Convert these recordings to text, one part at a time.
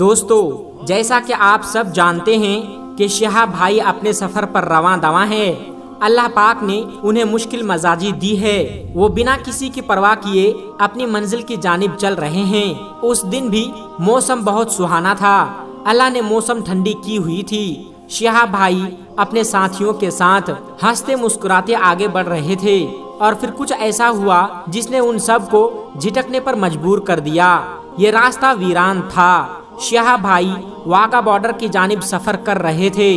دوستو، جیسا کہ آپ سب جانتے ہیں کہ شہاب بھائی اپنے سفر پر رواں دواں ہیں۔ اللہ پاک نے انہیں مشکل مزاجی دی ہے، وہ بنا کسی کی پرواہ کیے اپنی منزل کی جانب چل رہے ہیں۔ اس دن بھی موسم بہت سہانا تھا، اللہ نے موسم ٹھنڈی کی ہوئی تھی۔ شہاب بھائی اپنے ساتھیوں کے ساتھ ہنستے مسکراتے آگے بڑھ رہے تھے اور پھر کچھ ایسا ہوا جس نے ان سب کو جھٹکنے پر مجبور کر دیا۔ یہ راستہ ویران تھا۔ شہاب بھائی واگا بارڈر کی جانب سفر کر رہے تھے۔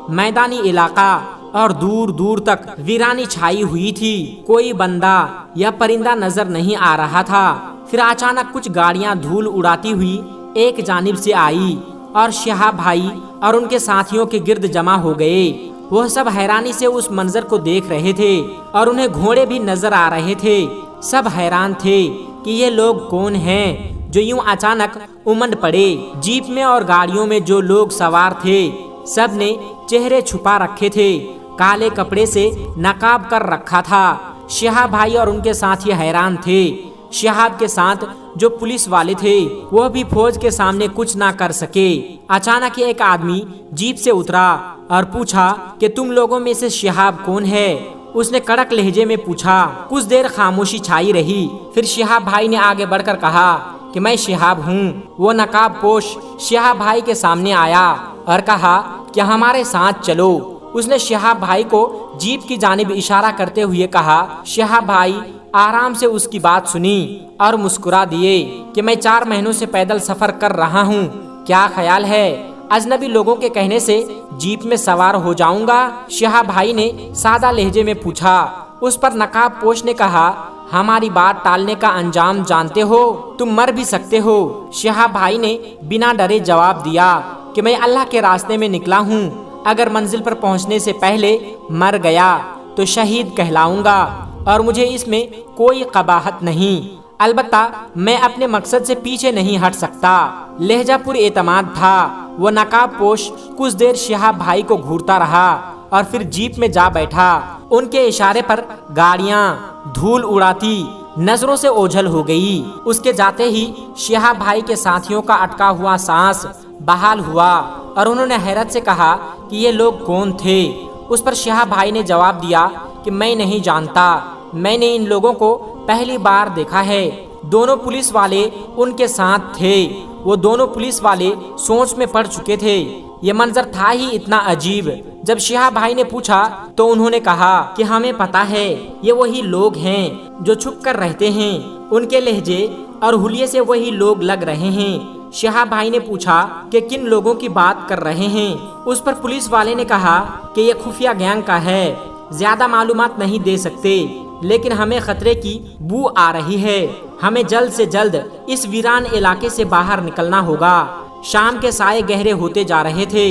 میدانی علاقہ اور دور دور تک ویرانی چھائی ہوئی تھی، کوئی بندہ یا پرندہ نظر نہیں آ رہا تھا۔ پھر اچانک کچھ گاڑیاں دھول اڑاتی ہوئی ایک جانب سے آئی اور شہاب بھائی اور ان کے ساتھیوں کے گرد جمع ہو گئے۔ وہ سب حیرانی سے اس منظر کو دیکھ رہے تھے اور انہیں گھوڑے بھی نظر آ رہے تھے۔ سب حیران تھے کہ یہ لوگ کون ہیں جو یوں اچانک امنڈ پڑے۔ جیپ میں اور گاڑیوں میں جو لوگ سوار تھے سب نے چہرے چھپا رکھے تھے، کالے کپڑے سے نقاب کر رکھا تھا۔ شہاب بھائی اور ان کے ساتھی حیران تھے۔ شہاب کے ساتھ جو پولیس والے تھے وہ بھی فوج کے سامنے کچھ نہ کر سکے۔ اچانک ایک آدمی جیپ سے اترا اور پوچھا کہ تم لوگوں میں سے شہاب کون ہے؟ اس نے کڑک لہجے میں پوچھا۔ کچھ دیر خاموشی چھائی رہی، پھر شہاب بھائی نے آگے بڑھ کر کہا کہ میں شہاب ہوں۔ وہ نقاب پوش شہاب بھائی کے سامنے آیا اور کہا کہ ہمارے ساتھ چلو۔ اس نے شہاب بھائی کو جیپ کی جانب اشارہ کرتے ہوئے کہا۔ شہاب بھائی آرام سے اس کی بات سنی اور مسکرا دیے کہ میں 4 مہینوں سے پیدل سفر کر رہا ہوں، کیا خیال ہے اجنبی لوگوں کے کہنے سے جیپ میں سوار ہو جاؤں گا؟ شہاب بھائی نے سادہ لہجے میں پوچھا۔ اس پر نقاب پوش نے کہا، ہماری بات ٹالنے کا انجام جانتے ہو، تم مر بھی سکتے ہو۔ شہاب بھائی نے بنا ڈرے جواب دیا کہ میں اللہ کے راستے میں نکلا ہوں، اگر منزل پر پہنچنے سے پہلے مر گیا تو شہید کہلاؤں گا اور مجھے اس میں کوئی قباحت نہیں، البتہ میں اپنے مقصد سے پیچھے نہیں ہٹ سکتا۔ لہجہ پر اعتماد تھا۔ وہ نقاب پوش کچھ دیر شہاب بھائی کو گھورتا رہا اور پھر جیپ میں جا بیٹھا۔ ان کے اشارے پر گاڑیاں دھول اڑاتی نظروں سے اوجھل ہو گئی۔ اس کے جاتے ہی شہاب بھائی کے ساتھیوں کا اٹکا ہوا سانس بحال ہوا اور انہوں نے حیرت سے کہا کہ یہ لوگ کون تھے؟ اس پر شہاب بھائی نے جواب دیا کہ میں نہیں جانتا، میں نے ان لوگوں کو پہلی بار دیکھا ہے۔ دونوں پولیس والے ان کے ساتھ تھے۔ وہ دونوں پولیس والے سوچ میں پڑ چکے تھے۔ یہ منظر تھا ہی اتنا عجیب۔ جب شہاب بھائی نے پوچھا تو انہوں نے کہا کہ ہمیں پتہ ہے یہ وہی لوگ ہیں جو چھپ کر رہتے ہیں، ان کے لہجے اور حلیے سے وہی لوگ لگ رہے ہیں۔ شہاب بھائی نے پوچھا کہ کن لوگوں کی بات کر رہے ہیں؟ اس پر پولیس والے نے کہا کہ یہ خفیہ گینگ کا ہے، زیادہ معلومات نہیں دے سکتے، لیکن ہمیں خطرے کی بو آ رہی ہے، ہمیں جلد سے جلد اس ویران علاقے سے باہر نکلنا ہوگا۔ شام کے سائے گہرے ہوتے جا رہے تھے،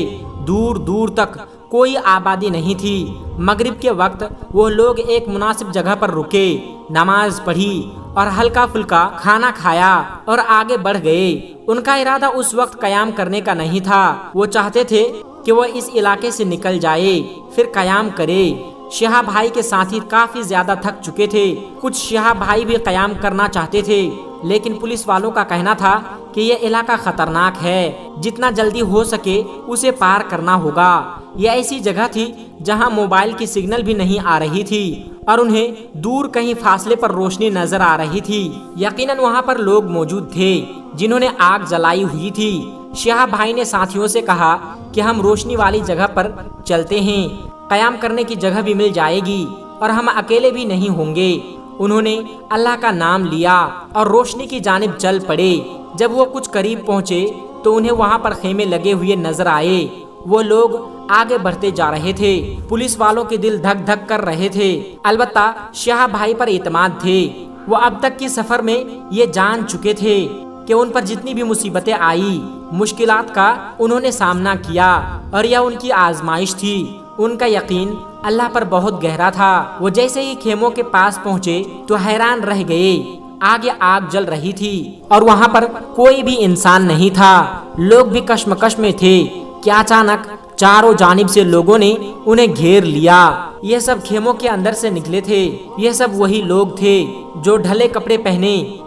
دور دور تک کوئی آبادی نہیں تھی۔ مغرب کے وقت وہ لوگ ایک مناسب جگہ پر رکے، نماز پڑھی اور ہلکا پھلکا کھانا کھایا اور آگے بڑھ گئے۔ ان کا ارادہ اس وقت قیام کرنے کا نہیں تھا، وہ چاہتے تھے کہ وہ اس علاقے سے نکل جائے پھر قیام کرے۔ شہاب بھائی کے ساتھی کافی زیادہ تھک چکے تھے۔ کچھ شہاب بھائی بھی قیام کرنا چاہتے تھے، لیکن پولیس والوں کا کہنا تھا کہ یہ علاقہ خطرناک ہے، جتنا جلدی ہو سکے اسے پار کرنا ہوگا۔ یہ ایسی جگہ تھی جہاں موبائل کی سگنل بھی نہیں آ رہی تھی اور انہیں دور کہیں فاصلے پر روشنی نظر آ رہی تھی۔ یقیناً وہاں پر لوگ موجود تھے جنہوں نے آگ جلائی ہوئی تھی۔ شہاب بھائی نے ساتھیوں سے کہا کہ ہم روشنی والی جگہ پر چلتے ہیں، قیام کرنے کی جگہ بھی مل جائے گی اور ہم اکیلے بھی نہیں ہوں گے۔ انہوں نے اللہ کا نام لیا اور روشنی کی جانب چل پڑے۔ جب وہ کچھ قریب پہنچے تو انہیں وہاں پر خیمے لگے ہوئے نظر آئے۔ وہ لوگ آگے بڑھتے جا رہے تھے۔ پولیس والوں کے دل دھک دھک کر رہے تھے، البتہ شہاب بھائی پر اعتماد تھے۔ وہ اب تک کی سفر میں یہ جان چکے تھے کہ ان پر جتنی بھی مصیبتیں آئی، مشکلات کا انہوں نے سامنا کیا اور یہ ان کی آزمائش تھی۔ ان کا یقین اللہ پر بہت گہرا تھا۔ وہ جیسے ہی خیموں کے پاس پہنچے تو حیران رہ گئے۔ آگے آگ جل رہی تھی اور وہاں پر کوئی بھی انسان نہیں تھا۔ لوگ بھی کشمکش میں تھے کہ اچانک چاروں جانب سے لوگوں نے انہیں گھیر لیا۔ یہ سب خیموں کے اندر سے نکلے تھے۔ یہ سب وہی لوگ تھے جو ڈھلے کپڑے پہنے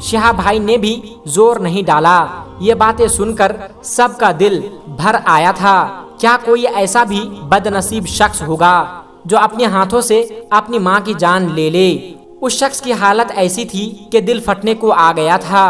شہاب بھائی نے بھی زور نہیں ڈالا۔ یہ باتیں سن کر سب کا دل بھر آیا تھا۔ کیا کوئی ایسا بھی بد نصیب شخص ہوگا جو اپنے ہاتھوں سے اپنی ماں کی جان لے لے؟ اس شخص کی حالت ایسی تھی کہ دل پھٹنے کو آ گیا تھا۔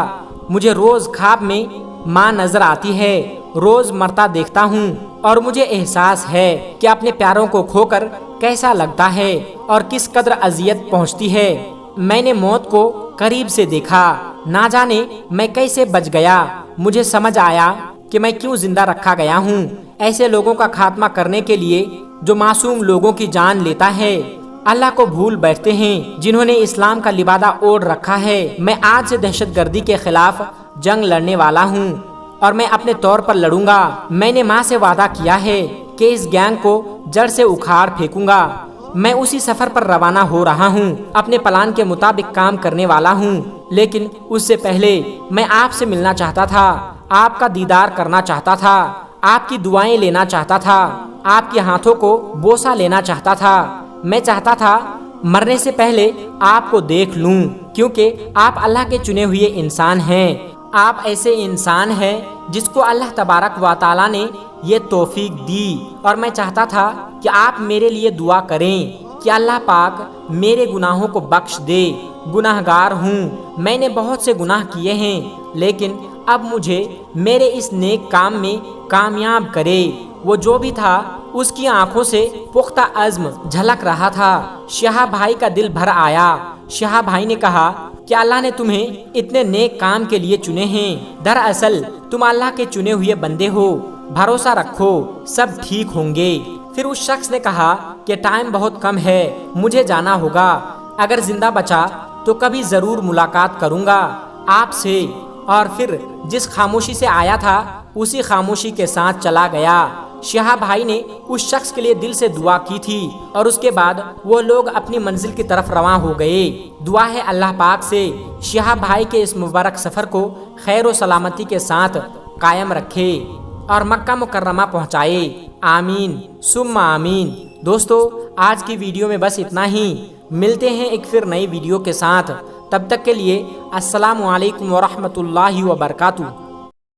مجھے روز خواب میں ماں نظر آتی ہے، روز مرتا دیکھتا ہوں، اور مجھے احساس ہے کہ اپنے پیاروں کو کھو کر کیسا لگتا ہے اور کس قدر اذیت پہنچتی ہے۔ میں نے موت کو قریب سے دیکھا، نہ جانے میں کیسے بچ گیا۔ مجھے سمجھ آیا کہ میں کیوں زندہ رکھا گیا ہوں۔ ایسے لوگوں کا خاتمہ کرنے کے لیے جو معصوم لوگوں کی جان لیتا ہے، اللہ کو بھول بیٹھتے ہیں جنہوں نے اسلام کا لبادہ اوڑھ رکھا ہے۔ میں آج سے دہشت گردی کے خلاف جنگ لڑنے والا ہوں اور میں اپنے طور پر لڑوں گا۔ میں نے ماں سے وعدہ کیا ہے کہ اس گینگ کو جڑ سے اکھاڑ پھینکوں گا۔ میں اسی سفر پر روانہ ہو رہا ہوں، اپنے پلان کے مطابق کام کرنے والا ہوں، لیکن اس سے پہلے میں آپ سے ملنا چاہتا تھا، آپ کا دیدار کرنا چاہتا تھا، آپ کی دعائیں لینا چاہتا تھا، آپ کے ہاتھوں کو بوسہ لینا چاہتا تھا۔ میں چاہتا تھا مرنے سے پہلے آپ کو دیکھ لوں، کیونکہ آپ اللہ کے چنے ہوئے انسان ہیں۔ آپ ایسے انسان ہیں جس کو اللہ تبارک و تعالیٰ نے یہ توفیق دی، اور میں چاہتا تھا کہ آپ میرے لیے دعا کریں کہ اللہ پاک میرے گناہوں کو بخش دے۔ گناہگار ہوں، میں نے بہت سے گناہ کیے ہیں، لیکن اب مجھے میرے اس نیک کام میں کامیاب کرے۔ وہ جو بھی تھا اس کی آنکھوں سے پختہ عزم جھلک رہا تھا۔ شہاب بھائی کا دل بھر آیا۔ شہاب بھائی نے کہا کہ اللہ نے تمہیں اتنے نیک کام کے لیے چنے ہیں۔ دراصل تم اللہ کے چنے ہوئے بندے ہو، بھروسہ رکھو، سب ٹھیک ہوں گے۔ پھر اس شخص نے کہا کہ ٹائم بہت کم ہے، مجھے جانا ہوگا۔ اگر زندہ بچا تو کبھی ضرور ملاقات کروں گا آپ سے۔ اور پھر جس خاموشی سے آیا تھا اسی خاموشی کے ساتھ چلا گیا۔ شہاب بھائی نے اس شخص کے لیے دل سے دعا کی تھی، اور اس کے بعد وہ لوگ اپنی منزل کی طرف رواں ہو گئے۔ دعا ہے اللہ پاک سے شہاب بھائی کے اس مبارک سفر کو خیر و سلامتی کے ساتھ قائم رکھے اور مکہ مکرمہ پہنچائے۔ آمین ثم آمین۔ دوستو، آج کی ویڈیو میں بس اتنا ہی۔ ملتے ہیں ایک پھر نئی ویڈیو کے ساتھ، تب تک کے لیے السلام علیکم ورحمۃ اللہ وبرکاتہ۔